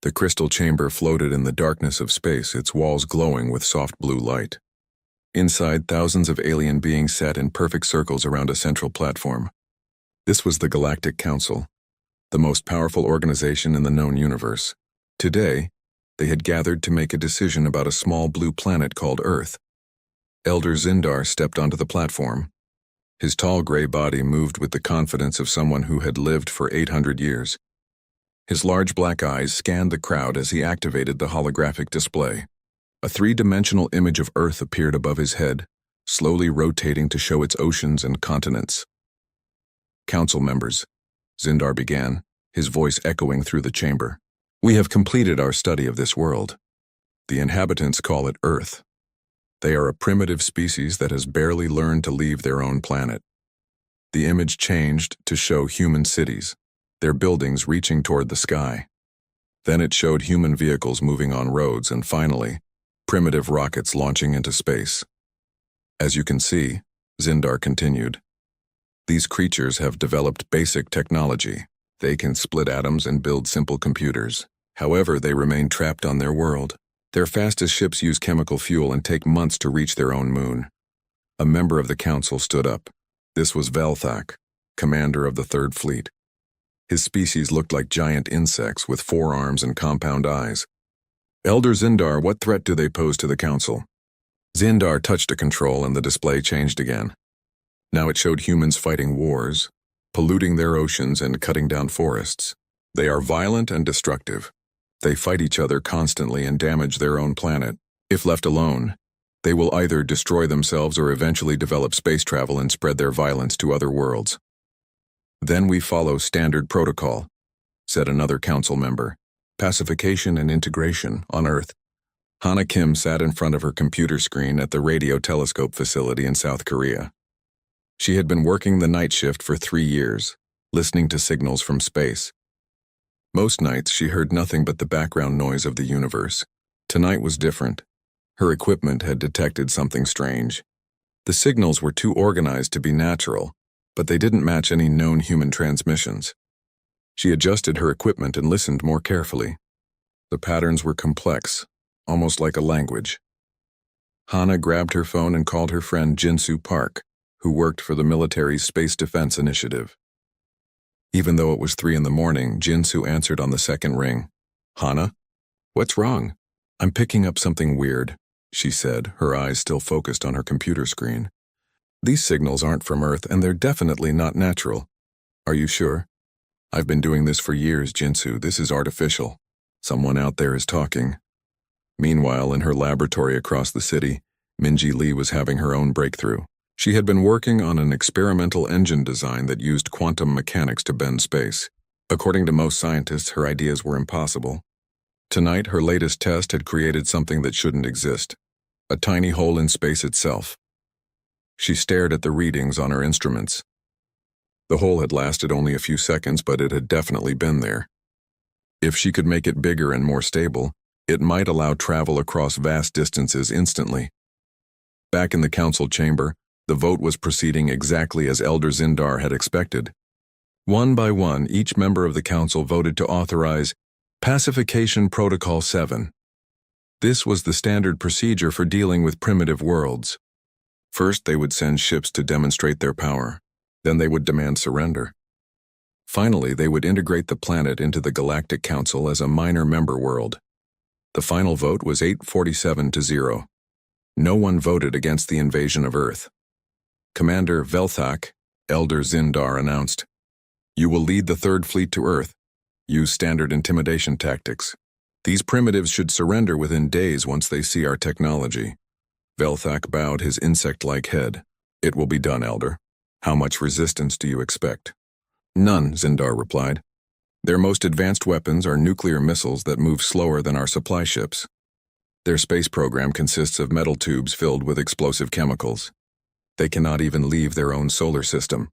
The crystal chamber floated in the darkness of space, its walls glowing with soft blue light. Inside, thousands of alien beings sat in perfect circles around a central platform. This was the Galactic Council, the most powerful organization in the known universe. Today, they had gathered to make a decision about a small blue planet called Earth. Elder Zindar stepped onto the platform. His tall gray body moved with the confidence of someone who had lived for 800 years. His large black eyes scanned the crowd as he activated the holographic display. A three-dimensional image of Earth appeared above his head, slowly rotating to show its oceans and continents. Council members, Zindar began, his voice echoing through the chamber. We have completed our study of this world. The inhabitants call it Earth. They are a primitive species that has barely learned to leave their own planet. The image changed to show human cities, their buildings reaching toward the sky. Then it showed human vehicles moving on roads and finally, primitive rockets launching into space. As you can see, Zindar continued, these creatures have developed basic technology. They can split atoms and build simple computers. However, they remain trapped on their world. Their fastest ships use chemical fuel and take months to reach their own moon. A member of the council stood up. This was Velthak, commander of the Third Fleet. His species looked like giant insects with 4 arms and compound eyes. Elder Zindar, what threat do they pose to the council? Zindar touched a control and the display changed again. Now it showed humans fighting wars, polluting their oceans and cutting down forests. They are violent and destructive. They fight each other constantly and damage their own planet. If left alone, they will either destroy themselves or eventually develop space travel and spread their violence to other worlds. Then we follow standard protocol, said another council member. Pacification and integration on Earth. Hana Kim sat in front of her computer screen at the radio telescope facility in South Korea. She had been working the night shift for 3 years, listening to signals from space. Most nights she heard nothing but the background noise of the universe. Tonight was different. Her equipment had detected something strange. The signals were too organized to be natural, but they didn't match any known human transmissions. She adjusted her equipment and listened more carefully. The patterns were complex, almost like a language. Hana grabbed her phone and called her friend Jinsu Park, who worked for the military's Space Defense Initiative. Even though it was 3 a.m, Jinsu answered on the second ring. Hana? What's wrong? I'm picking up something weird, she said, her eyes still focused on her computer screen. These signals aren't from Earth and they're definitely not natural. Are you sure? I've been doing this for years, Jinsu. This is artificial. Someone out there is talking. Meanwhile, in her laboratory across the city, Minji Lee was having her own breakthrough. She had been working on an experimental engine design that used quantum mechanics to bend space. According to most scientists, her ideas were impossible. Tonight, her latest test had created something that shouldn't exist, a tiny hole in space itself. She stared at the readings on her instruments. The hole had lasted only a few seconds, but it had definitely been there. If she could make it bigger and more stable, it might allow travel across vast distances instantly. Back in the council chamber, the vote was proceeding exactly as Elder Zindar had expected. One by one, each member of the council voted to authorize Pacification Protocol 7. This was the standard procedure for dealing with primitive worlds. First, they would send ships to demonstrate their power. Then they would demand surrender. Finally, they would integrate the planet into the Galactic Council as a minor member world. The final vote was 847-0. No one voted against the invasion of Earth. Commander Velthak, Elder Zindar announced, "You will lead the Third Fleet to Earth. Use standard intimidation tactics. These primitives should surrender within days once they see our technology." Velthak bowed his insect-like head. "It will be done, Elder. How much resistance do you expect?" "None," Zindar replied. "Their most advanced weapons are nuclear missiles that move slower than our supply ships. Their space program consists of metal tubes filled with explosive chemicals. They cannot even leave their own solar system."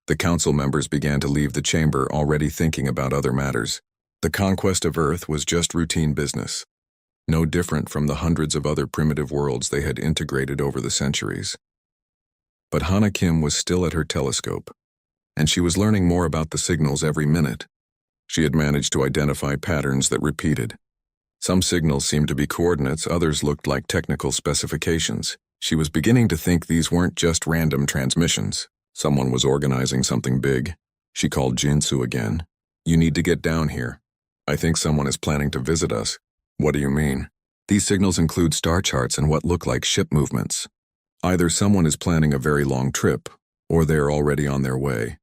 The council members began to leave the chamber, already thinking about other matters. The conquest of Earth was just routine business, no different from the hundreds of other primitive worlds they had integrated over the centuries. But Hana Kim was still at her telescope, and she was learning more about the signals every minute. She had managed to identify patterns that repeated. Some signals seemed to be coordinates, others looked like technical specifications. She was beginning to think these weren't just random transmissions. Someone was organizing something big. She called Jinsu again. "You need to get down here. I think someone is planning to visit us." "What do you mean?" "These signals include star charts and what look like ship movements. Either someone is planning a very long trip, or they're already on their way."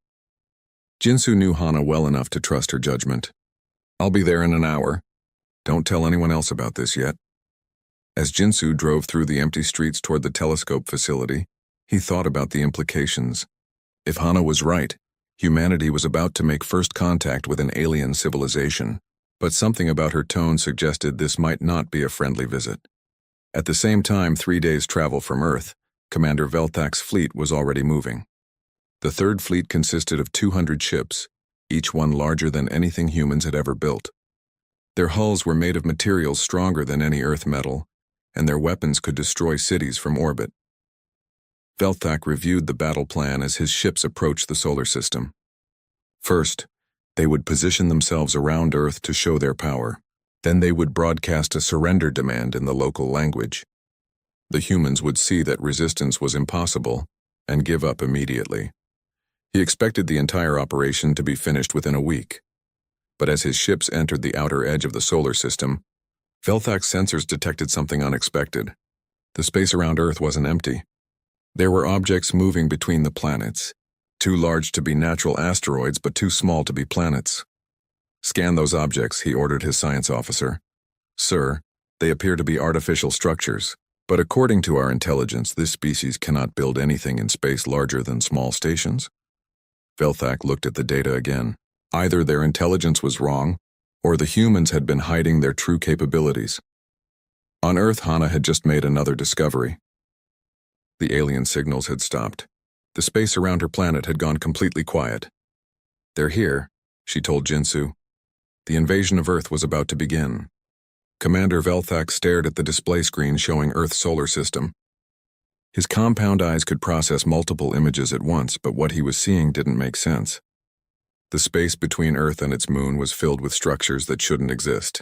Jinsu knew Hana well enough to trust her judgment. "I'll be there in an hour. Don't tell anyone else about this yet." As Jinsu drove through the empty streets toward the telescope facility, he thought about the implications. If Hana was right, humanity was about to make first contact with an alien civilization, but something about her tone suggested this might not be a friendly visit. At the same time, 3 days' travel from Earth, Commander Velthak's fleet was already moving. The third fleet consisted of 200 ships, each one larger than anything humans had ever built. Their hulls were made of materials stronger than any Earth metal, and their weapons could destroy cities from orbit. Velthak reviewed the battle plan as his ships approached the solar system. First, they would position themselves around Earth to show their power. Then they would broadcast a surrender demand in the local language. The humans would see that resistance was impossible and give up immediately. He expected the entire operation to be finished within a week. But as his ships entered the outer edge of the solar system, Velthak's sensors detected something unexpected. The space around Earth wasn't empty. There were objects moving between the planets, too large to be natural asteroids but too small to be planets. "Scan those objects," he ordered his science officer. "Sir, they appear to be artificial structures, but according to our intelligence, this species cannot build anything in space larger than small stations." Velthak looked at the data again. Either their intelligence was wrong, or the humans had been hiding their true capabilities. On Earth, Hana had just made another discovery. The alien signals had stopped. The space around her planet had gone completely quiet. "They're here," she told Jinsu. The invasion of Earth was about to begin. Commander Velthak stared at the display screen showing Earth's solar system. His compound eyes could process multiple images at once, but what he was seeing didn't make sense. The space between Earth and its moon was filled with structures that shouldn't exist.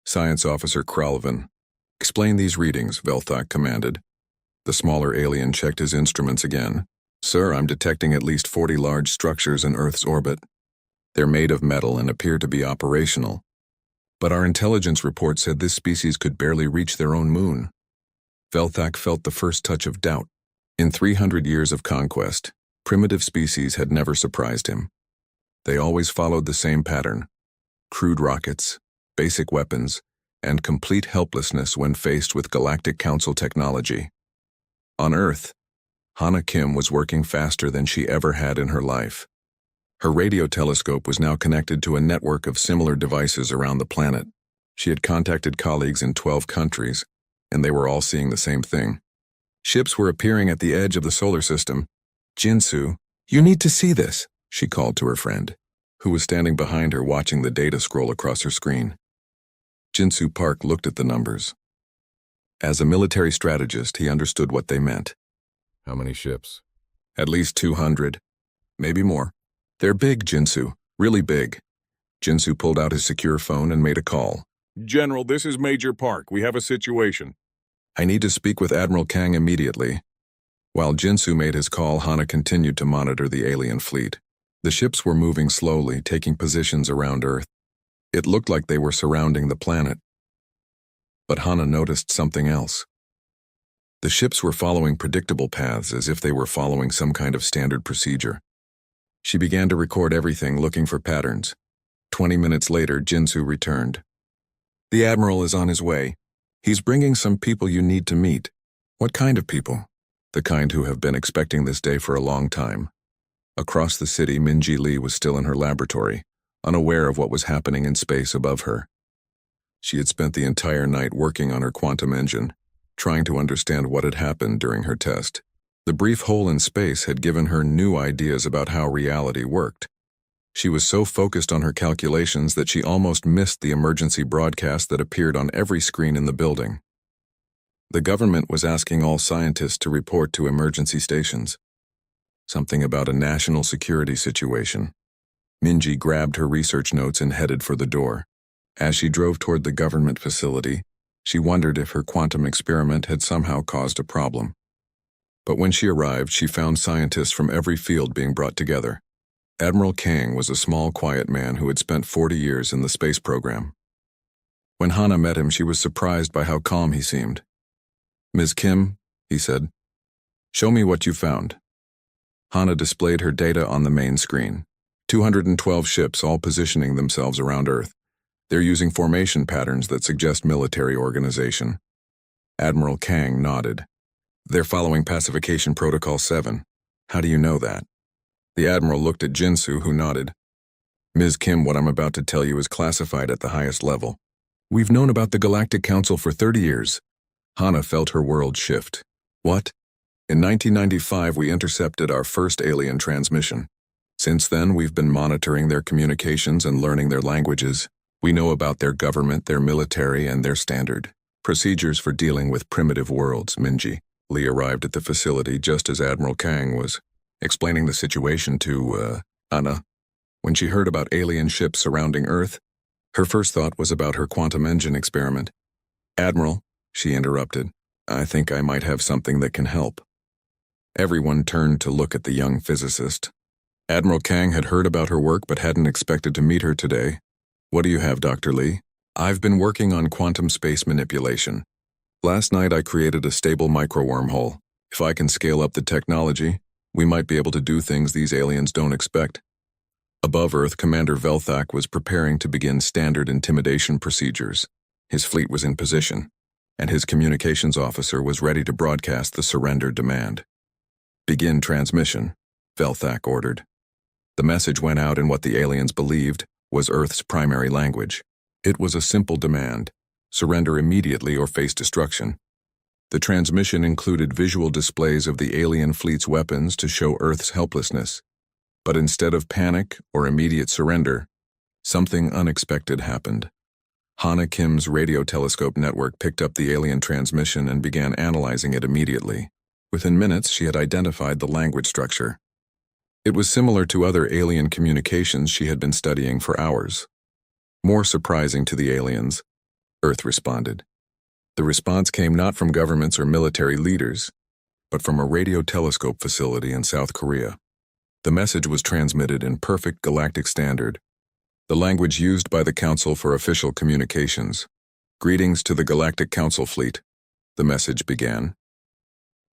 Science Officer Kralvin, "Explain these readings," Velthak commanded. The smaller alien checked his instruments again. "Sir, I'm detecting at least 40 large structures in Earth's orbit. They're made of metal and appear to be operational. But our intelligence report said this species could barely reach their own moon." Velthak felt the first touch of doubt. In 300 years of conquest, primitive species had never surprised him. They always followed the same pattern: crude rockets, basic weapons, and complete helplessness when faced with Galactic Council technology. On Earth, Hana Kim was working faster than she ever had in her life. Her radio telescope was now connected to a network of similar devices around the planet. She had contacted colleagues in 12 countries, and they were all seeing the same thing. Ships were appearing at the edge of the solar system. "Jinsu, you need to see this," she called to her friend, who was standing behind her watching the data scroll across her screen. Jinsu Park looked at the numbers. As a military strategist, he understood what they meant. "How many ships?" "At least 200. Maybe more. They're big, Jinsu. Really big." Jinsu pulled out his secure phone and made a call. "General, this is Major Park. We have a situation." "I need to speak with Admiral Kang immediately." While Jinsu made his call, Hana continued to monitor the alien fleet. The ships were moving slowly, taking positions around Earth. It looked like they were surrounding the planet. But Hana noticed something else. The ships were following predictable paths, as if they were following some kind of standard procedure. She began to record everything, looking for patterns. 20 minutes later, Jinsu returned. "The Admiral is on his way. He's bringing some people you need to meet." "What kind of people?" "The kind who have been expecting this day for a long time." Across the city, Minji Lee was still in her laboratory, unaware of what was happening in space above her. She had spent the entire night working on her quantum engine, trying to understand what had happened during her test. The brief hole in space had given her new ideas about how reality worked. She was so focused on her calculations that she almost missed the emergency broadcast that appeared on every screen in the building. The government was asking all scientists to report to emergency stations. Something about a national security situation. Minji grabbed her research notes and headed for the door. As she drove toward the government facility, she wondered if her quantum experiment had somehow caused a problem. But when she arrived, she found scientists from every field being brought together. Admiral Kang was a small, quiet man who had spent 40 years in the space program. When Hana met him, she was surprised by how calm he seemed. "Ms. Kim," he said, "show me what you found." Hana displayed her data on the main screen. 212 ships, all positioning themselves around Earth. They're using formation patterns that suggest military organization. Admiral Kang nodded. "They're following Pacification Protocol 7. How do you know that?" The Admiral looked at Jinsu, who nodded. "Ms. Kim, what I'm about to tell you is classified at the highest level. We've known about the Galactic Council for 30 years. Hana felt her world shift. "What?" "In 1995, we intercepted our first alien transmission. Since then, we've been monitoring their communications and learning their languages. We know about their government, their military, and their standard procedures for dealing with primitive worlds." Minji Lee arrived at the facility just as Admiral Kang was explaining the situation to Hana. When she heard about alien ships surrounding Earth, her first thought was about her quantum engine experiment. "Admiral," she interrupted, "I think I might have something that can help." Everyone turned to look at the young physicist. Admiral Kang had heard about her work but hadn't expected to meet her today. "What do you have, Dr. Lee?" "I've been working on quantum space manipulation. Last night I created a stable micro-wormhole. If I can scale up the technology, we might be able to do things these aliens don't expect." Above Earth, Commander Velthak was preparing to begin standard intimidation procedures. His fleet was in position, and his communications officer was ready to broadcast the surrender demand. "Begin transmission," Velthak ordered. The message went out in what the aliens believed was Earth's primary language. It was a simple demand: surrender immediately or face destruction. The transmission included visual displays of the alien fleet's weapons to show Earth's helplessness. But instead of panic or immediate surrender, something unexpected happened. Hana Kim's radio telescope network picked up the alien transmission and began analyzing it immediately. Within minutes, she had identified the language structure. It was similar to other alien communications she had been studying for hours. More surprising to the aliens, Earth responded. The response came not from governments or military leaders, but from a radio telescope facility in South Korea. The message was transmitted in perfect galactic standard, the language used by the Council for official communications. "Greetings to the Galactic Council fleet," the message began.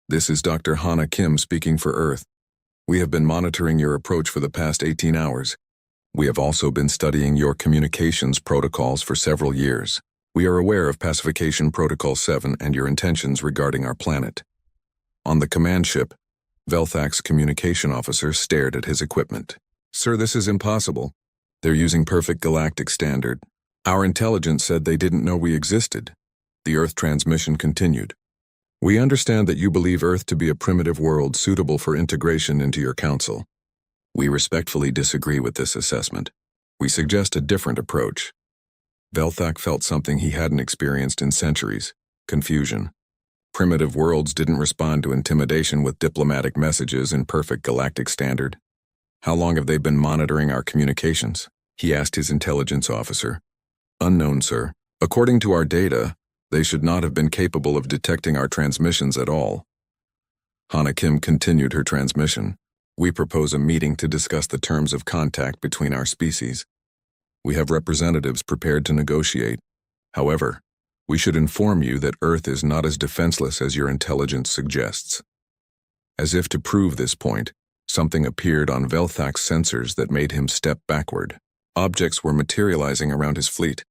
"This is Dr. Hana Kim speaking for Earth. We have been monitoring your approach for the past 18 hours. We have also been studying your communications protocols for several years. We are aware of Pacification Protocol 7 and your intentions regarding our planet." On the command ship, Velthak's communication officer stared at his equipment. "Sir, this is impossible. They're using perfect galactic standard. Our intelligence said they didn't know we existed." The Earth transmission continued. "We understand that you believe Earth to be a primitive world suitable for integration into your council. We respectfully disagree with this assessment. We suggest a different approach." Velthak felt something he hadn't experienced in centuries: confusion. Primitive worlds didn't respond to intimidation with diplomatic messages in perfect galactic standard. "How long have they been monitoring our communications?" he asked his intelligence officer. "Unknown, sir. According to our data, they should not have been capable of detecting our transmissions at all." Hana Kim continued her transmission. "We propose a meeting to discuss the terms of contact between our species. We have representatives prepared to negotiate. However, we should inform you that Earth is not as defenseless as your intelligence suggests." As if to prove this point, something appeared on Velthak's sensors that made him step backward. Objects were materializing around his fleet.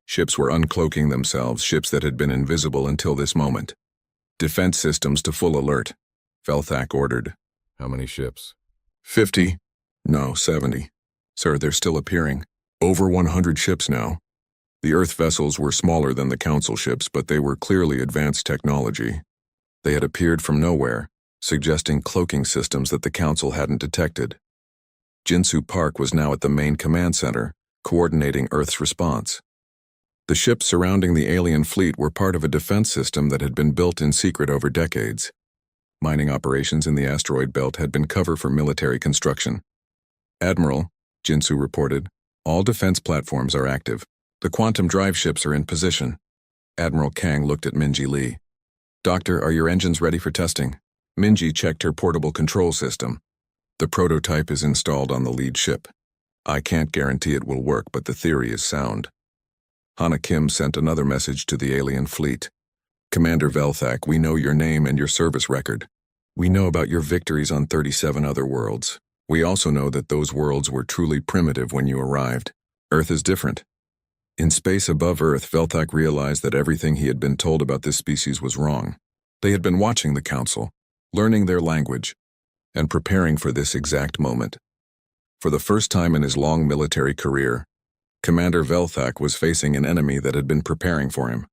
Ships were uncloaking themselves, ships that had been invisible until this moment. "Defense systems to full alert," Velthak ordered. How many ships? 50. No, 70. Sir, they're still appearing. Over 100 ships now. The Earth vessels were smaller than the Council ships, but they were clearly advanced technology. They had appeared from nowhere, suggesting cloaking systems that the Council hadn't detected. Jinsu Park was now at the main command center, coordinating Earth's response. The ships surrounding the alien fleet were part of a defense system that had been built in secret over decades. Mining operations in the asteroid belt had been cover for military construction. "Admiral," Jinsu reported. All defense platforms are active. The quantum drive ships are in position. Admiral Kang looked at Minji Lee. Doctor, are your engines ready for testing? Minji checked her portable control system. The prototype is installed on the lead ship. I can't guarantee it will work, but the theory is sound. Hana Kim sent another message to the alien fleet. Commander Velthak, we know your name and your service record. We know about your victories on 37 other worlds. We also know that those worlds were truly primitive when you arrived. Earth is different. In space above Earth, Velthak realized that everything he had been told about this species was wrong. They had been watching the Council, learning their language, and preparing for this exact moment. For the first time in his long military career, Commander Velthak was facing an enemy that had been preparing for him.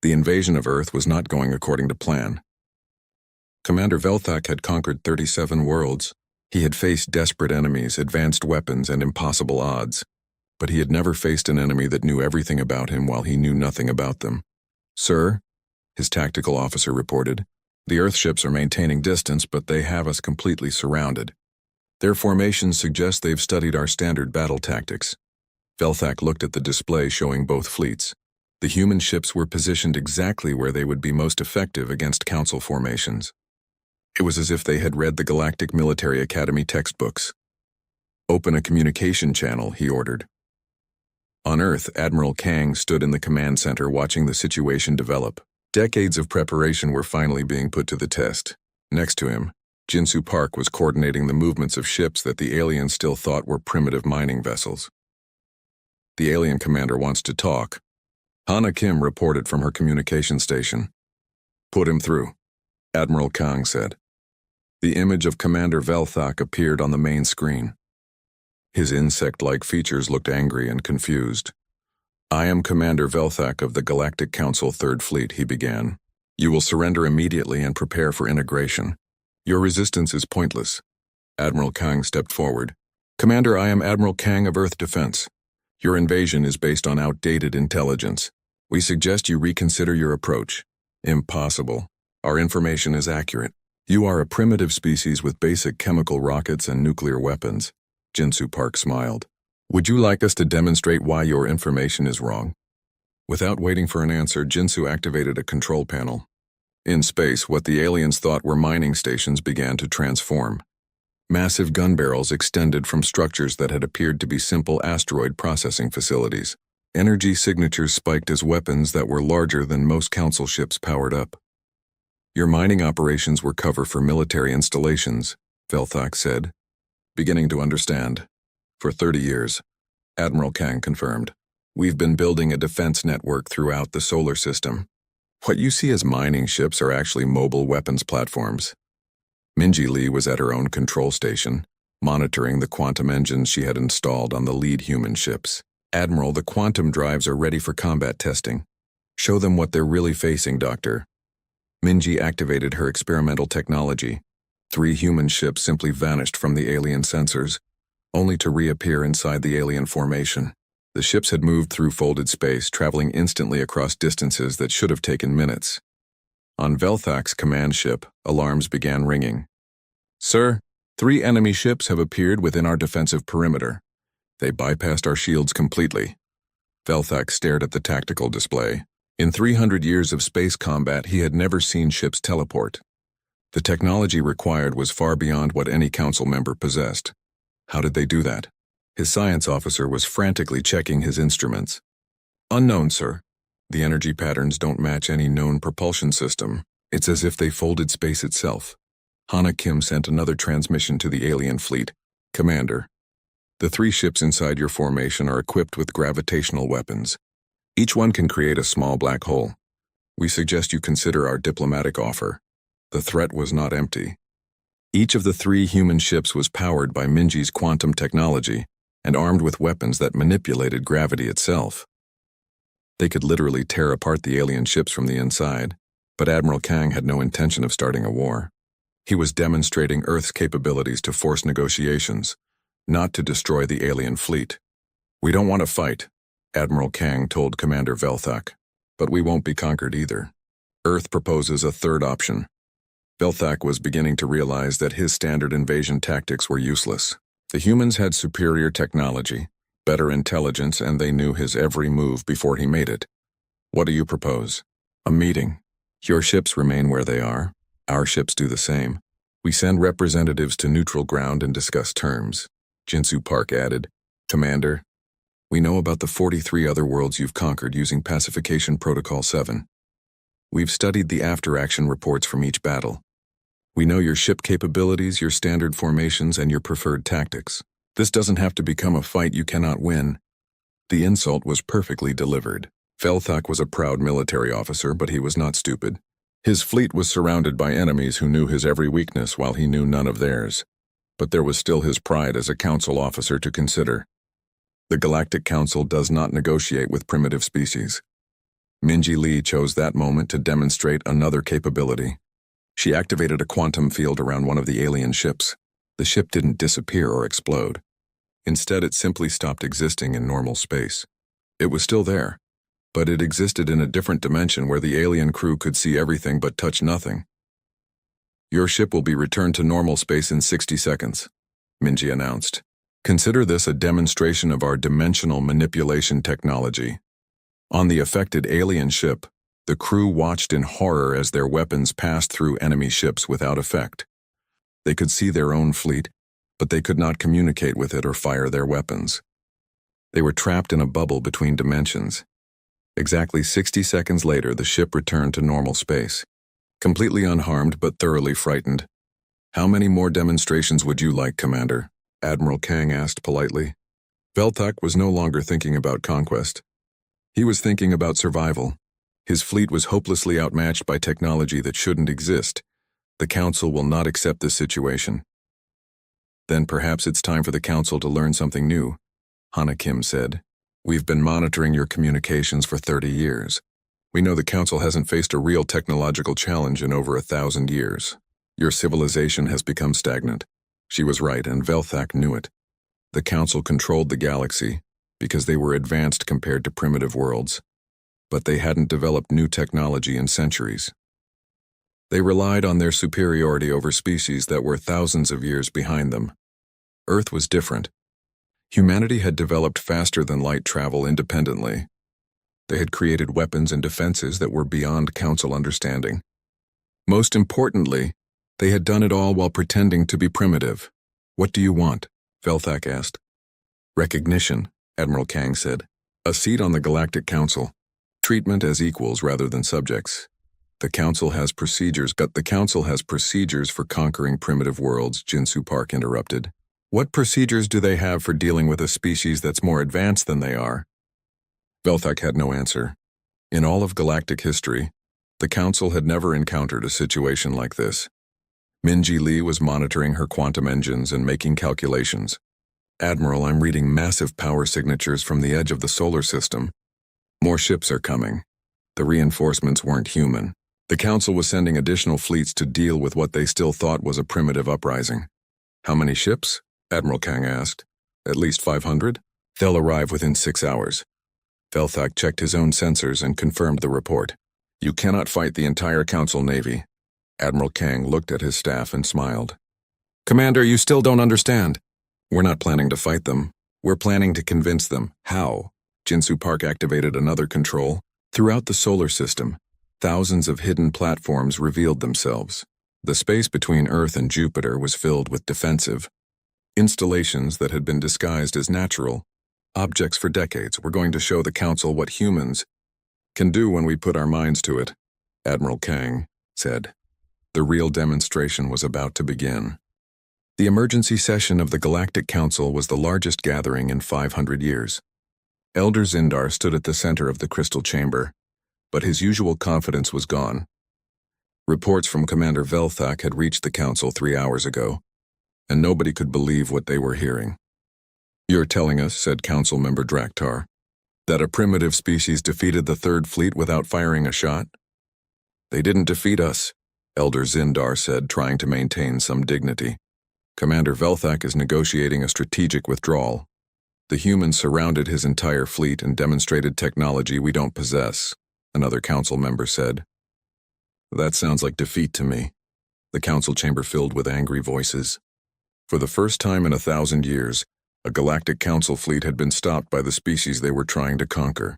The invasion of Earth was not going according to plan. Commander Velthak had conquered 37 worlds. He had faced desperate enemies, advanced weapons, and impossible odds. But he had never faced an enemy that knew everything about him while he knew nothing about them. Sir, his tactical officer reported, the Earth ships are maintaining distance, but they have us completely surrounded. Their formations suggest they've studied our standard battle tactics. Velthak looked at the display showing both fleets. The human ships were positioned exactly where they would be most effective against Council formations. It was as if they had read the Galactic Military Academy textbooks. Open a communication channel, he ordered. On Earth, Admiral Kang stood in the command center watching the situation develop. Decades of preparation were finally being put to the test. Next to him, Jinsu Park was coordinating the movements of ships that the aliens still thought were primitive mining vessels. The alien commander wants to talk. Hana Kim reported from her communication station. Put him through, Admiral Kang said. The image of Commander Velthak appeared on the main screen. His insect-like features looked angry and confused. I am Commander Velthak of the Galactic Council 3rd Fleet, he began. You will surrender immediately and prepare for integration. Your resistance is pointless. Admiral Kang stepped forward. Commander, I am Admiral Kang of Earth Defense. Your invasion is based on outdated intelligence. We suggest you reconsider your approach. Impossible. Our information is accurate. You are a primitive species with basic chemical rockets and nuclear weapons. Jinsu Park smiled. Would you like us to demonstrate why your information is wrong? Without waiting for an answer, Jinsu activated a control panel. In space, what the aliens thought were mining stations began to transform. Massive gun barrels extended from structures that had appeared to be simple asteroid processing facilities. Energy signatures spiked as weapons that were larger than most Council ships powered up. Your mining operations were cover for military installations, Velthak said. Beginning to understand. For 30 years, Admiral Kang confirmed. We've been building a defense network throughout the solar system. What you see as mining ships are actually mobile weapons platforms. Minji Lee was at her own control station, monitoring the quantum engines she had installed on the lead human ships. Admiral, the quantum drives are ready for combat testing. Show them what they're really facing, Doctor. Minji activated her experimental technology. 3 human ships simply vanished from the alien sensors, only to reappear inside the alien formation. The ships had moved through folded space, traveling instantly across distances that should have taken minutes. On Velthak's command ship, alarms began ringing. Sir, 3 enemy ships have appeared within our defensive perimeter. They bypassed our shields completely. Velthak stared at the tactical display. In 300 years of space combat, he had never seen ships teleport. The technology required was far beyond what any council member possessed. How did they do that? His science officer was frantically checking his instruments. Unknown, sir. The energy patterns don't match any known propulsion system. It's as if they folded space itself. Hana Kim sent another transmission to the alien fleet. Commander, the 3 ships inside your formation are equipped with gravitational weapons. Each one can create a small black hole. We suggest you consider our diplomatic offer. The threat was not empty. Each of the 3 human ships was powered by Minji's quantum technology and armed with weapons that manipulated gravity itself. They could literally tear apart the alien ships from the inside, but Admiral Kang had no intention of starting a war. He was demonstrating Earth's capabilities to force negotiations, not to destroy the alien fleet. We don't want to fight, Admiral Kang told Commander Velthak, but we won't be conquered either. Earth proposes a third option. Velthak was beginning to realize that his standard invasion tactics were useless. The humans had superior technology, better intelligence, and they knew his every move before he made it. What do you propose? A meeting. Your ships remain where they are. Our ships do the same. We send representatives to neutral ground and discuss terms. Jinsu Park added, Commander, we know about the 43 other worlds you've conquered using Pacification Protocol 7. We've studied the after-action reports from each battle. We know your ship capabilities, your standard formations, and your preferred tactics. This doesn't have to become a fight you cannot win. The insult was perfectly delivered. Velthak was a proud military officer, but he was not stupid. His fleet was surrounded by enemies who knew his every weakness while he knew none of theirs. But there was still his pride as a council officer to consider. The Galactic Council does not negotiate with primitive species. Minji Lee chose that moment to demonstrate another capability. She activated a quantum field around one of the alien ships. The ship didn't disappear or explode. Instead, it simply stopped existing in normal space. It was still there, but it existed in a different dimension where the alien crew could see everything but touch nothing. Your ship will be returned to normal space in 60 seconds, Minji announced. Consider this a demonstration of our dimensional manipulation technology. On the affected alien ship, the crew watched in horror as their weapons passed through enemy ships without effect. They could see their own fleet, but they could not communicate with it or fire their weapons. They were trapped in a bubble between dimensions. Exactly 60 seconds later, the ship returned to normal space, completely unharmed but thoroughly frightened. How many more demonstrations would you like, Commander? Admiral Kang asked politely. Velthak was no longer thinking about conquest. He was thinking about survival. His fleet was hopelessly outmatched by technology that shouldn't exist. The Council will not accept this situation. Then perhaps it's time for the Council to learn something new, Hana Kim said. We've been monitoring your communications for 30 years. We know the Council hasn't faced a real technological challenge in over 1,000 years. Your civilization has become stagnant. She was right, and Velthak knew it. The Council controlled the galaxy because they were advanced compared to primitive worlds, but they hadn't developed new technology in centuries. They relied on their superiority over species that were thousands of years behind them. Earth was different. Humanity had developed faster than light travel independently. They had created weapons and defenses that were beyond Council understanding. Most importantly, they had done it all while pretending to be primitive. What do you want? Velthak asked. Recognition, Admiral Kang said. A seat on the Galactic Council. Treatment as equals rather than subjects. The Council has procedures for conquering primitive worlds, Jinsu Park interrupted. What procedures do they have for dealing with a species that's more advanced than they are? Velthak had no answer. In all of galactic history, the Council had never encountered a situation like this. Minji Lee was monitoring her quantum engines and making calculations. Admiral, I'm reading massive power signatures from the edge of the solar system. More ships are coming. The reinforcements weren't human. The Council was sending additional fleets to deal with what they still thought was a primitive uprising. How many ships? Admiral Kang asked. At least 500? They'll arrive within 6 hours. Velthak checked his own sensors and confirmed the report. You cannot fight the entire Council Navy. Admiral Kang looked at his staff and smiled. Commander, you still don't understand. We're not planning to fight them. We're planning to convince them. How? Jinsu Park activated another control. Throughout the solar system, thousands of hidden platforms revealed themselves. The space between Earth and Jupiter was filled with defensive installations that had been disguised as natural objects for decades. We're going to show the Council what humans can do when we put our minds to it, Admiral Kang said. The real demonstration was about to begin. The emergency session of the Galactic Council was the largest gathering in 500 years. Elder Zindar stood at the center of the crystal chamber, but his usual confidence was gone. Reports from Commander Velthak had reached the Council 3 hours ago, and nobody could believe what they were hearing. You're telling us, said Council Member Draktar, that a primitive species defeated the Third Fleet without firing a shot? They didn't defeat us, Elder Zindar said, trying to maintain some dignity. Commander Velthak is negotiating a strategic withdrawal. The humans surrounded his entire fleet and demonstrated technology we don't possess, another council member said. That sounds like defeat to me. The council chamber filled with angry voices. For the first time in 1,000 years, a galactic council fleet had been stopped by the species they were trying to conquer.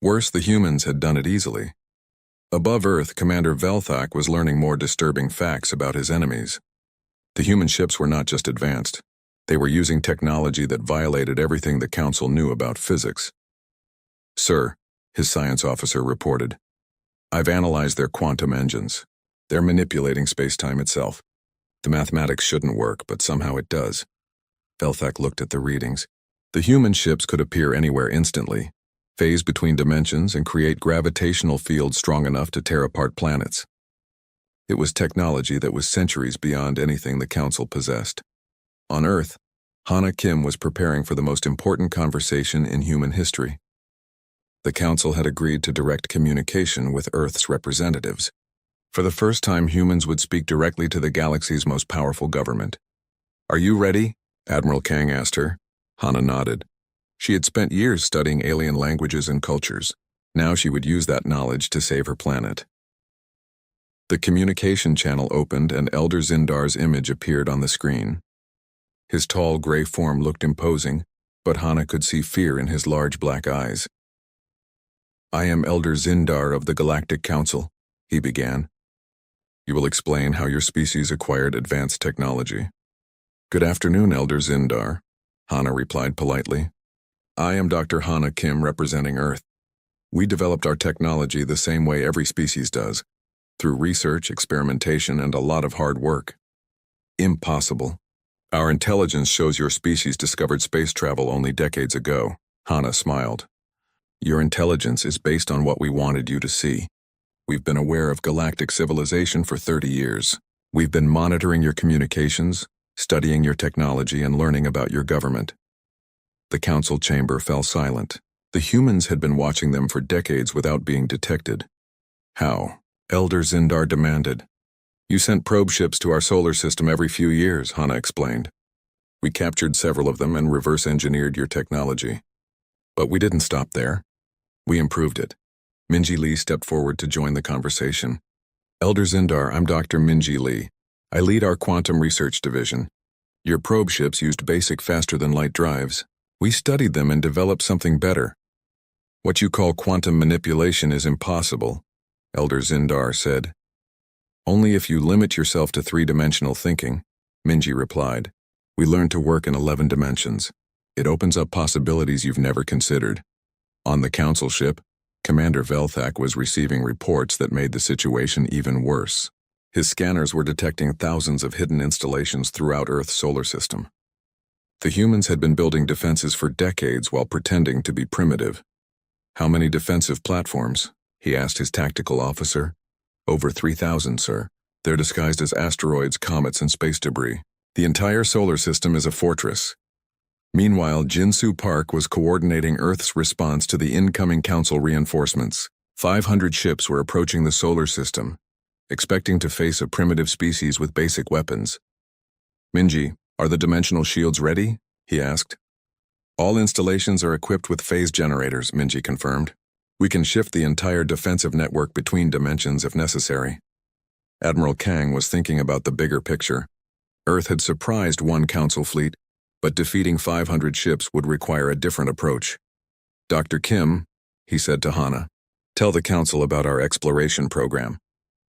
Worse, the humans had done it easily. Above Earth, Commander Velthak was learning more disturbing facts about his enemies. The human ships were not just advanced. They were using technology that violated everything the Council knew about physics. "Sir," his science officer reported, "I've analyzed their quantum engines. They're manipulating space-time itself. The mathematics shouldn't work, but somehow it does." Velthak looked at the readings. The human ships could appear anywhere instantly, phase between dimensions, and create gravitational fields strong enough to tear apart planets. It was technology that was centuries beyond anything the Council possessed. On Earth, Hana Kim was preparing for the most important conversation in human history. The Council had agreed to direct communication with Earth's representatives. For the first time, humans would speak directly to the galaxy's most powerful government. "Are you ready?" Admiral Kang asked her. Hana nodded. She had spent years studying alien languages and cultures. Now she would use that knowledge to save her planet. The communication channel opened and Elder Zindar's image appeared on the screen. His tall gray form looked imposing, but Hana could see fear in his large black eyes. "I am Elder Zindar of the Galactic Council," he began. "You will explain how your species acquired advanced technology." "Good afternoon, Elder Zindar," Hana replied politely. "I am Dr. Hana Kim representing Earth. We developed our technology the same way every species does, through research, experimentation, and a lot of hard work." "Impossible. Our intelligence shows your species discovered space travel only decades ago," Hana smiled. "Your intelligence is based on what we wanted you to see. We've been aware of galactic civilization for 30 years. We've been monitoring your communications, studying your technology, and learning about your government." The council chamber fell silent. The humans had been watching them for decades without being detected. "How?" Elder Zindar demanded. "You sent probe ships to our solar system every few years," Hana explained. "We captured several of them and reverse-engineered your technology. But we didn't stop there. We improved it." Minji Lee stepped forward to join the conversation. "Elder Zindar, I'm Dr. Minji Lee. I lead our quantum research division. Your probe ships used basic faster-than-light drives. We studied them and developed something better. What you call quantum manipulation is impossible," Elder Zindar said. "Only if you limit yourself to three-dimensional thinking," Minji replied. "We learned to work in 11 dimensions. It opens up possibilities you've never considered." On the council ship, Commander Velthak was receiving reports that made the situation even worse. His scanners were detecting thousands of hidden installations throughout Earth's solar system. The humans had been building defenses for decades while pretending to be primitive. "How many defensive platforms?" he asked his tactical officer. "Over 3,000, sir. They're disguised as asteroids, comets, and space debris. The entire solar system is a fortress." Meanwhile, Jinsu Park was coordinating Earth's response to the incoming council reinforcements. 500 ships were approaching the solar system, expecting to face a primitive species with basic weapons. "Minji, are the dimensional shields ready?" he asked. "All installations are equipped with phase generators," Minji confirmed. "We can shift the entire defensive network between dimensions if necessary." Admiral Kang was thinking about the bigger picture. Earth had surprised one council fleet, but defeating 500 ships would require a different approach. "Dr. Kim," he said to Hana, "tell the council about our exploration program."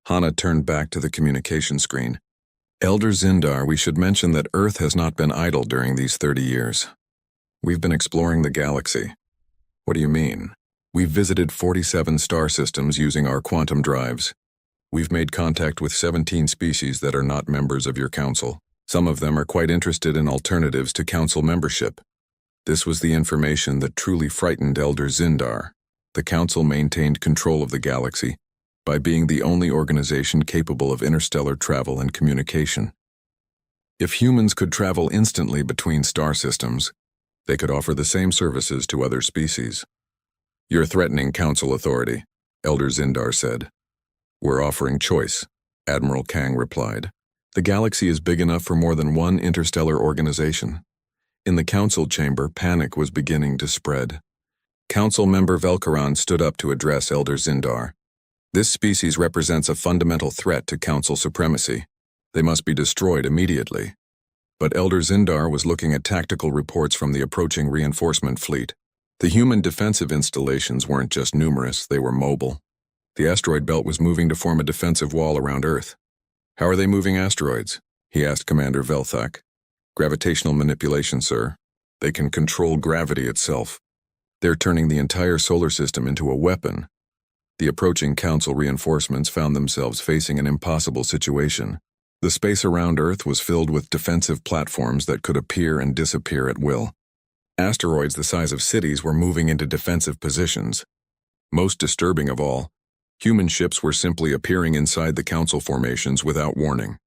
Hana turned back to the communication screen. "Elder Zindar, we should mention that Earth has not been idle during these 30 years. We've been exploring the galaxy." "What do you mean?" "We've visited 47 star systems using our quantum drives. We've made contact with 17 species that are not members of your council. Some of them are quite interested in alternatives to council membership." This was the information that truly frightened Elder Zindar. The council maintained control of the galaxy by being the only organization capable of interstellar travel and communication. If humans could travel instantly between star systems, they could offer the same services to other species. "You're threatening council authority," Elder Zindar said. "We're offering choice," Admiral Kang replied. "The galaxy is big enough for more than one interstellar organization." In the council chamber, panic was beginning to spread. Council member Velkaran stood up to address Elder Zindar. "This species represents a fundamental threat to council supremacy. They must be destroyed immediately." But Elder Zindar was looking at tactical reports from the approaching reinforcement fleet. The human defensive installations weren't just numerous, they were mobile. The asteroid belt was moving to form a defensive wall around Earth. "How are they moving asteroids?" he asked Commander Velthak. "Gravitational manipulation, sir. They can control gravity itself. They're turning the entire solar system into a weapon." The approaching Council reinforcements found themselves facing an impossible situation. The space around Earth was filled with defensive platforms that could appear and disappear at will. Asteroids the size of cities were moving into defensive positions. Most disturbing of all, human ships were simply appearing inside the Council formations without warning.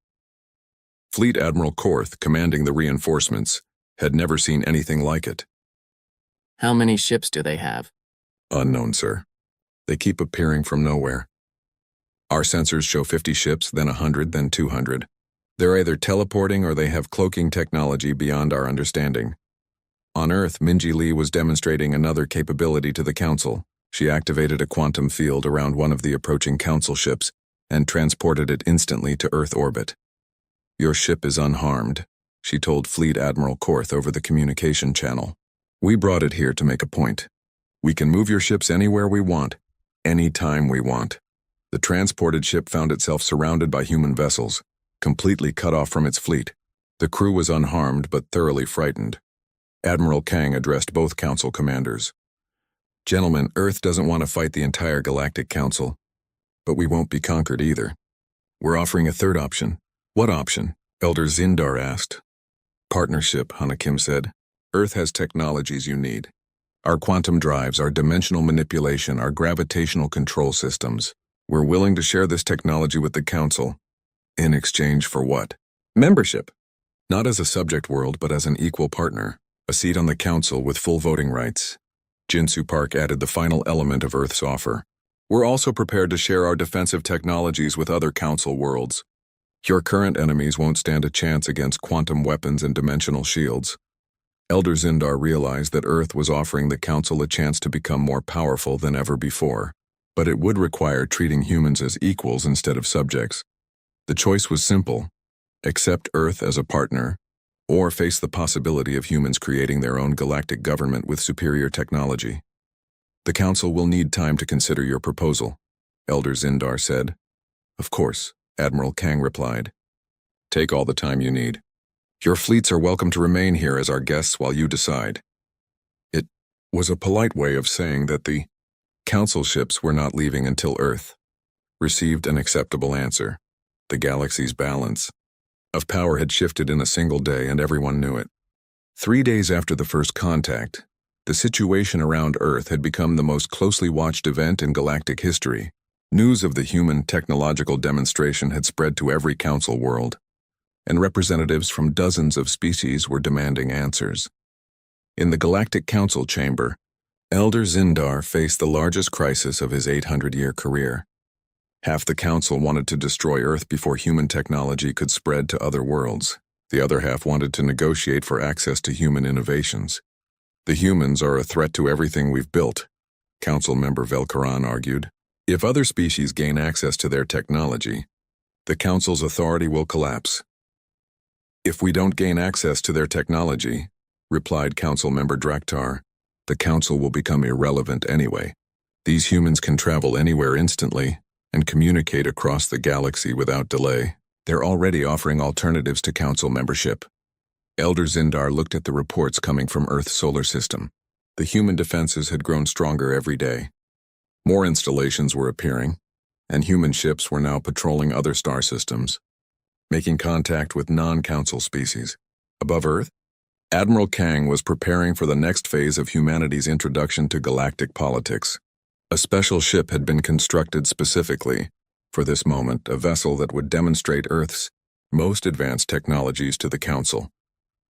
Fleet Admiral Korth, commanding the reinforcements, had never seen anything like it. How many ships do they have? "Unknown, sir. They keep appearing from nowhere. Our sensors show 50 ships, then 100, then 200. They're either teleporting or they have cloaking technology beyond our understanding." On Earth, Minji Lee was demonstrating another capability to the Council. She activated a quantum field around one of the approaching Council ships and transported it instantly to Earth orbit. "Your ship is unharmed," she told Fleet Admiral Korth over the communication channel. "We brought it here to make a point. We can move your ships anywhere we want, anytime we want." The transported ship found itself surrounded by human vessels, completely cut off from its fleet. The crew was unharmed but thoroughly frightened. Admiral Kang addressed both Council commanders. "Gentlemen, Earth doesn't want to fight the entire Galactic Council, but we won't be conquered either. We're offering a third option." "What option?" Elder Zindar asked. "Partnership," Hanakim said. "Earth has technologies you need. Our quantum drives, our dimensional manipulation, our gravitational control systems. We're willing to share this technology with the Council. In exchange for what?" "Membership. Not as a subject world, but as an equal partner. A seat on the Council with full voting rights." Jinsu Park added the final element of Earth's offer. "We're also prepared to share our defensive technologies with other Council worlds. Your current enemies won't stand a chance against quantum weapons and dimensional shields." Elder Zindar realized that Earth was offering the Council a chance to become more powerful than ever before, but it would require treating humans as equals instead of subjects. The choice was simple: accept Earth as a partner, or face the possibility of humans creating their own galactic government with superior technology. "The Council will need time to consider your proposal," Elder Zindar said. "Of course," Admiral Kang replied. "Take all the time you need. Your fleets are welcome to remain here as our guests while you decide." It was a polite way of saying that the Council ships were not leaving until Earth received an acceptable answer. The galaxy's balance of power had shifted in a single day, and everyone knew it. 3 days after the first contact, the situation around Earth had become the most closely watched event in galactic history. News of the human technological demonstration had spread to every Council world, and representatives from dozens of species were demanding answers. In the Galactic Council chamber, Elder Zindar faced the largest crisis of his 800-year career. Half the Council wanted to destroy Earth before human technology could spread to other worlds. The other half wanted to negotiate for access to human innovations. "The humans are a threat to everything we've built," Council member Velkaran argued. "If other species gain access to their technology, the Council's authority will collapse." "If we don't gain access to their technology," replied Council member Draktar, "the Council will become irrelevant anyway. These humans can travel anywhere instantly and communicate across the galaxy without delay. They're already offering alternatives to Council membership." Elder Zindar looked at the reports coming from Earth's solar system. The human defenses had grown stronger every day. More installations were appearing, and human ships were now patrolling other star systems, making contact with non-Council species. Above Earth, Admiral Kang was preparing for the next phase of humanity's introduction to galactic politics. A special ship had been constructed specifically for this moment, a vessel that would demonstrate Earth's most advanced technologies to the Council.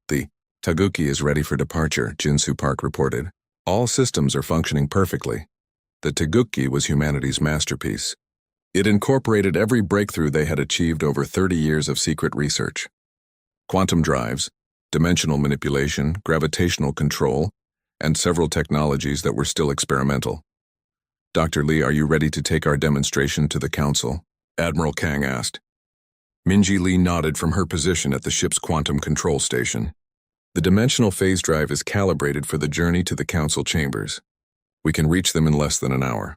"The Taguki is ready for departure," Jinsu Park reported. "All systems are functioning perfectly." The Taguki was humanity's masterpiece. It incorporated every breakthrough they had achieved over 30 years of secret research. Quantum drives, dimensional manipulation, gravitational control, and several technologies that were still experimental. "Dr. Lee, are you ready to take our demonstration to the Council?" Admiral Kang asked. Minji Lee nodded from her position at the ship's quantum control station. The dimensional phase drive is calibrated for the journey to the council chambers. We can reach them in less than an hour.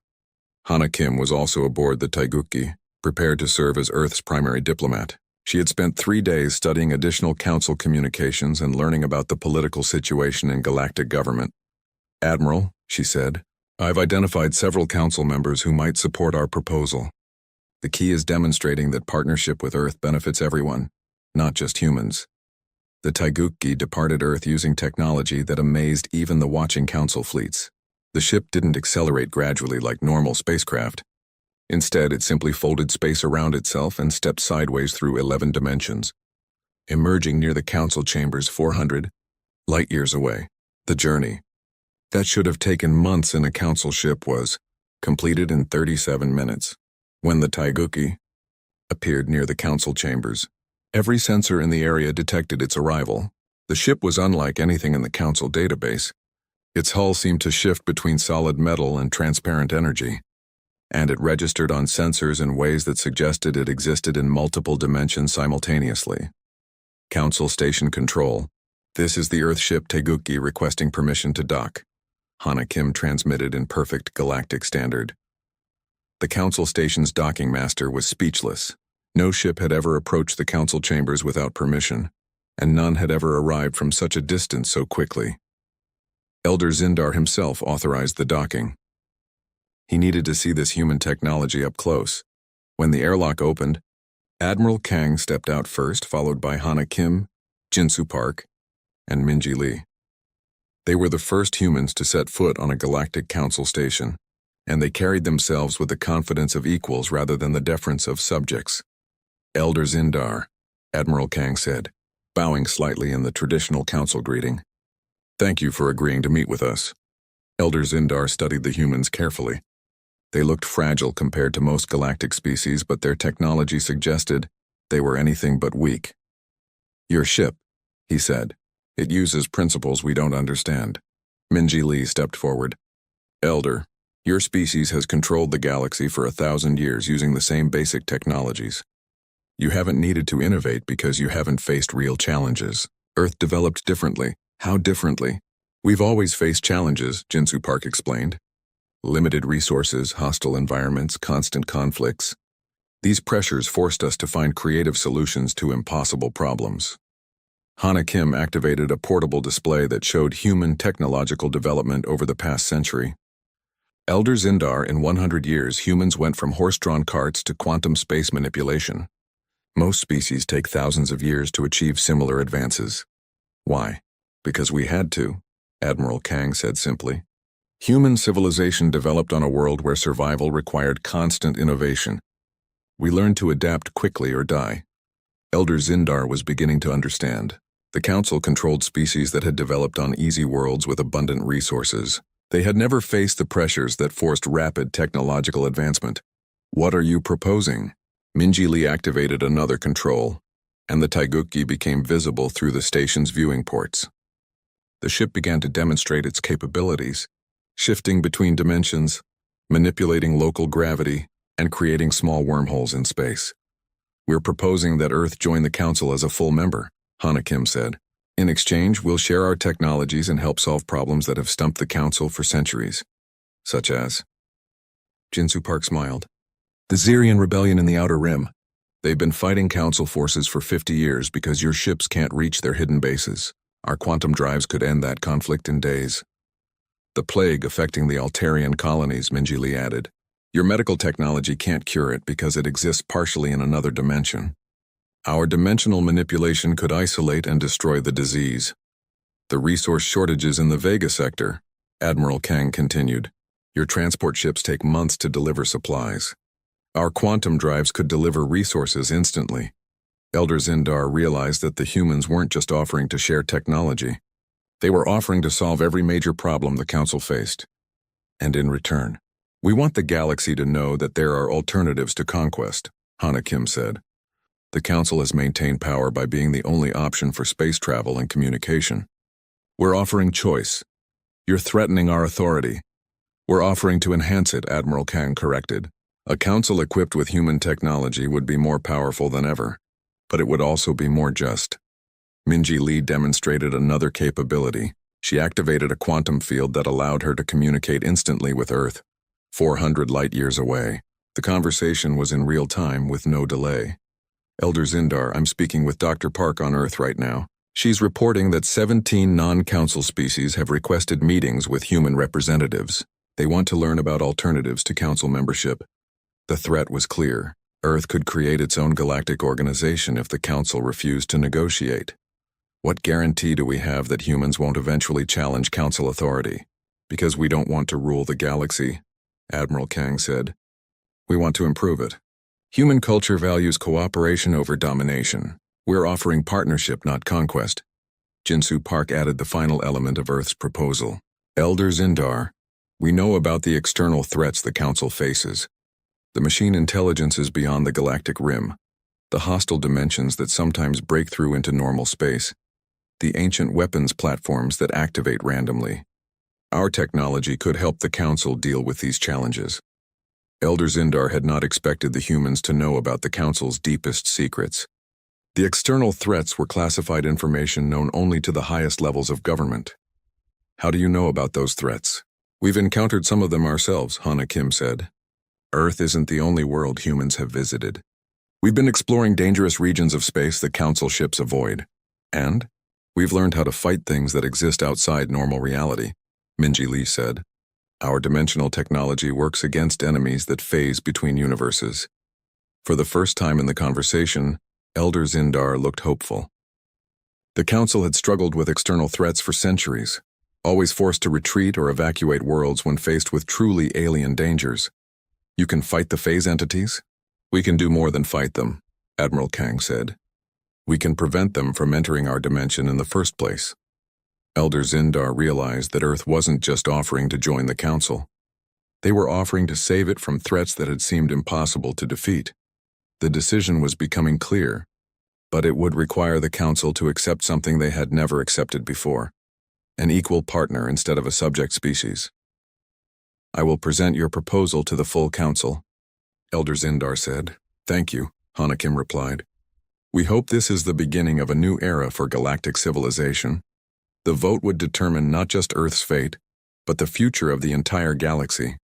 Hana Kim was also aboard the Taiguchi, prepared to serve as Earth's primary diplomat. She had spent 3 days studying additional council communications and learning about the political situation in galactic government. "Admiral," she said, "I've identified several council members who might support our proposal. The key is demonstrating that partnership with Earth benefits everyone, not just humans." The Taiguchi departed Earth using technology that amazed even the watching council fleets. The ship didn't accelerate gradually like normal spacecraft. Instead, it simply folded space around itself and stepped sideways through 11 dimensions, emerging near the council chambers 400 light-years away. The journey, that should have taken months in a council ship, was completed in 37 minutes. When the Taiguchi appeared near the council chambers, every sensor in the area detected its arrival. The ship was unlike anything in the council database. Its hull seemed to shift between solid metal and transparent energy, and it registered on sensors in ways that suggested it existed in multiple dimensions simultaneously. Council Station Control. "This is the Earth ship Taiguchi requesting permission to dock," Hana Kim transmitted in perfect galactic standard. The Council Station's docking master was speechless. No ship had ever approached the council chambers without permission, and none had ever arrived from such a distance so quickly. Elder Zindar himself authorized the docking. He needed to see this human technology up close. When the airlock opened, Admiral Kang stepped out first, followed by Hana Kim, Jinsu Park, and Minji Lee. They were the first humans to set foot on a galactic council station, and they carried themselves with the confidence of equals rather than the deference of subjects. "Elder Zindar," Admiral Kang said, bowing slightly in the traditional council greeting. "Thank you for agreeing to meet with us." Elder Zindar studied the humans carefully. They looked fragile compared to most galactic species, but their technology suggested they were anything but weak. "Your ship," he said. "It uses principles we don't understand." Minji Lee stepped forward. "Elder, your species has controlled the galaxy for 1,000 years using the same basic technologies. You haven't needed to innovate because you haven't faced real challenges. Earth developed differently. How differently? We've always faced challenges," Jinsu Park explained. "Limited resources, hostile environments, constant conflicts. These pressures forced us to find creative solutions to impossible problems." Hana Kim activated a portable display that showed human technological development over the past century. "Elder Zindar, in 100 years, humans went from horse-drawn carts to quantum space manipulation. Most species take thousands of years to achieve similar advances. Why? Because we had to," Admiral Kang said simply. "Human civilization developed on a world where survival required constant innovation. We learned to adapt quickly or die." Elder Zindar was beginning to understand. The Council controlled species that had developed on easy worlds with abundant resources. They had never faced the pressures that forced rapid technological advancement. "What are you proposing?" Minji Lee activated another control, and the Taiguchi became visible through the station's viewing ports. The ship began to demonstrate its capabilities, shifting between dimensions, manipulating local gravity, and creating small wormholes in space. "We're proposing that Earth join the Council as a full member," Hana Kim said. "In exchange, we'll share our technologies and help solve problems that have stumped the Council for centuries." "Such as?" Jinsu Park smiled. "The Zirian Rebellion in the Outer Rim. They've been fighting Council forces for 50 years because your ships can't reach their hidden bases. Our quantum drives could end that conflict in days." "The plague affecting the Altarian colonies," Minji Lee added. "Your medical technology can't cure it because it exists partially in another dimension. Our dimensional manipulation could isolate and destroy the disease." "The resource shortages in the Vega sector," Admiral Kang continued. "Your transport ships take months to deliver supplies. Our quantum drives could deliver resources instantly." Elder Zindar realized that the humans weren't just offering to share technology. They were offering to solve every major problem the Council faced. "And in return, we want the galaxy to know that there are alternatives to conquest," Hana Kim said. "The Council has maintained power by being the only option for space travel and communication. We're offering choice. You're threatening our authority." "We're offering to enhance it," Admiral Kang corrected. "A Council equipped with human technology would be more powerful than ever. but it would also be more just. Minji Lee demonstrated another capability. She activated a quantum field that allowed her to communicate instantly with Earth, 400 light-years away. The conversation was in real time with no delay. Elder Zindar, I'm speaking with Dr. Park on Earth right now. She's reporting that 17 non-council species have requested meetings with human representatives. They want to learn about alternatives to council membership. The threat was clear. Earth could create its own galactic organization if the council refused to negotiate. What guarantee do we have that humans won't eventually challenge council authority? Because we don't want to rule the galaxy, Admiral Kang said. We want to improve it. Human culture values cooperation over domination. We're offering partnership, not conquest. Jinsu Park added the final element of Earth's proposal. Elder Zindar, we know about the external threats the Council faces. The machine intelligences beyond the galactic rim, the hostile dimensions that sometimes break through into normal space, the ancient weapons platforms that activate randomly. Our technology could help the Council deal with these challenges. Elder Zindar had not expected the humans to know about the Council's deepest secrets. The external threats were classified information known only to the highest levels of government. How do you know about those threats? We've encountered some of them ourselves, Hana Kim said. Earth isn't the only world humans have visited. We've been exploring dangerous regions of space that Council ships avoid. And we've learned how to fight things that exist outside normal reality, Minji Lee said. Our dimensional technology works against enemies that phase between universes. For the first time in the conversation, Elder Zindar looked hopeful. The Council had struggled with external threats for centuries, always forced to retreat or evacuate worlds when faced with truly alien dangers. You can fight the phase entities? We can do more than fight them, Admiral Kang said. We can prevent them from entering our dimension in the first place. Elder Zindar realized that Earth wasn't just offering to join the Council. They were offering to save it from threats that had seemed impossible to defeat. The decision was becoming clear, but it would require the Council to accept something they had never accepted before, an equal partner instead of a subject species. I will present your proposal to the full Council, Elder Zindar said. Thank you, Hana Kim replied. We hope this is the beginning of a new era for galactic civilization. The vote would determine not just Earth's fate, but the future of the entire galaxy.